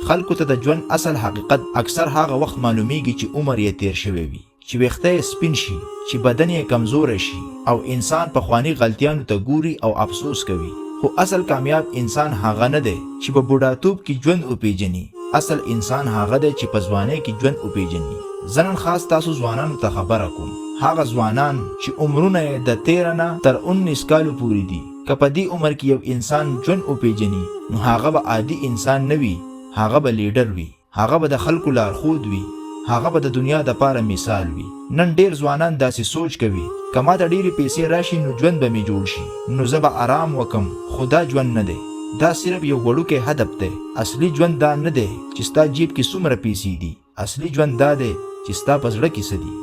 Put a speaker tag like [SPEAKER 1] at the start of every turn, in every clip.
[SPEAKER 1] خلکو ته د ژوند اصل حقیقت اکثر هغه وخت معلومیږي چې عمر یې تیر شوی وي، چې ویښته یې سپین شي، چې بدن یې کمزور شي او انسان پخواني غلطیانو ته ګوري او افسوس کوي. خو اصل کامیاب انسان هغه نه دی چې په بوډاتوب کې ژوند وپیژني. اصل انسان هغه دی چې په ځوانۍ کې ژوند وپیژني. زه نن خاص تاسو ځوانانو ته خبره کوم، هغه ځوانان چې عمرونه یې د 13 نه تر 19 کالو پورې دي. که په دې عمر کې یو انسان ژوند وپیژني نو هغه به عادي انسان نه وي، هغه به لیډر وي، هغه به د خلکو لارښود وي، هغه به د دنیا د پاره مثال وي. نن ډیر ځوانان داسې سوچ کوي که ما ته ډیرې پیسې راشي نو ژوند به مې جوړ شي، نو زه به آرام وکم. خو دا ژوند نه دی، دا صرف یو وړوکی هدف دی. اصلي ژوند دا نه دی چې ستا جیب کې څومره پیسې دي، اصلي ژوند دا دی چې ستا په زړه کې څه دي.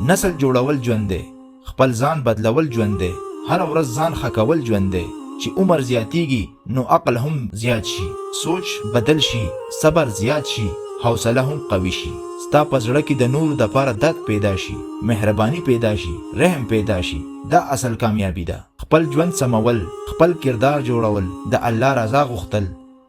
[SPEAKER 1] نسل جوړول ژوند دی، خپل ځان بدلول ژوند دی، هر ورځ ځان ښه کول ژوند دی. چې عمر زیاتیږي نو عقل هم زیات شي، سوچ بدل شي، صبر زیات شي، حوصله هم قوي شي. ستا په زړه کې د نورو د پاره درد پیدا شي، مهرباني پیدا شي، رحم پیدا شي. دا اصل کامیابی ده. خپل ژوند سمول، خپل کردار جوړول، د الله رضا غوښتل،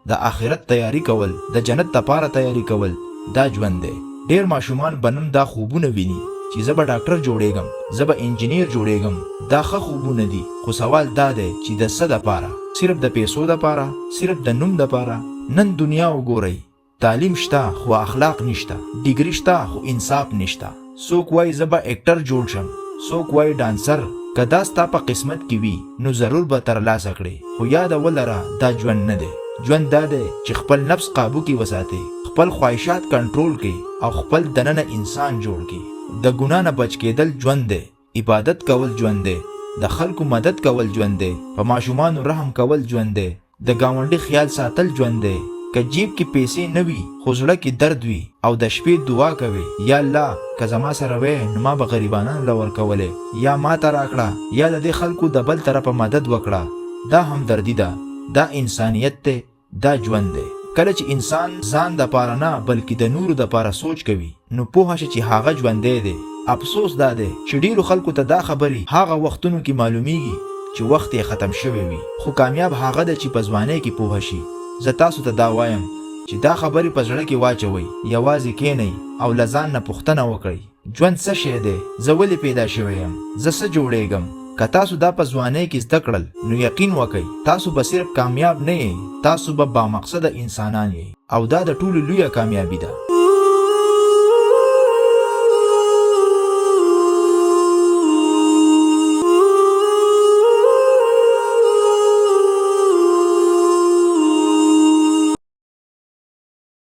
[SPEAKER 1] د آخرت تیاری کول، د جنت لپاره تیاری کول، دا ژوند دی. ډیر ماشومان بنن دا خوبونه ویني چې زه به ډاکټر جوړېږم، زه به انجینیر جوړېږم. دا ښه خوبونه دي، خو سوال دا دی چې د څه دپاره؟ صرف د پیسو دپاره؟ صرف د نوم دپاره؟ نن دنیا وګورئ، تعلیم شته خو اخلاق نشته، ډیګري شته خو انصاف نشته. څوک وایي زه به اکټر جوړ شم، څوک وایي ډانسر. که دا ستا په قسمت کې وي نو ضرور به ترلاسه کړې، خو یاده ولره دا ژوند نه دی. ژوند دا دی چې خپل نفس قابو کې وساتې، خپل خواهشات کنټرول کړي او خپل دننه انسان جوړ کړي. د ګناه نه بچ کېدل ژوند دی، عبادت کول ژوند دی، د خلکو مدد کول ژوند دی، په ماشومانو رحم کول ژوند دی، د ګاونډي خیال ساتل ژوند دی. که جیب کې پیسې نه وي خو زړه کې درد وي او د شپې دعا کوي، یا الله که زما سره وې نو ما به غریبانو له ورکولې، یا ما ته راکړه، یا د دې خلکو د بل طرفه مدد وکړه. دا همدردي ده، دا انسانیت دی، دا ژوند دی. کله چې انسان ځان د پاره نه بلکې د نورو د پاره سوچ کوي نو پوهه شي چې هغه ژوندی دی. افسوس دا دی چې ډیرو خلکو ته دا خبرې هغه وختونو کې معلومیږي چې وخت یې ختم شوی وي. خو کامیاب هغه دی چې په ځوانۍ کې پوهه شي. زه تاسو ته دا وایم چې دا خبرې په زړه کې واچوئ، یوازې کینئ او له ځان نه پوښتنه وکړئ، ژوند څه شی دی؟ زه ولې پیدا شوی یم؟ زه څه جوړېږم؟ که تاسو دا په ځوانۍ کې زده کړل نو یقین وکئ تاسو به صرف کامیاب نه یئ، تاسو به بامقصده انسانان یئ، او دا د ټولو لویه کامیابي ده.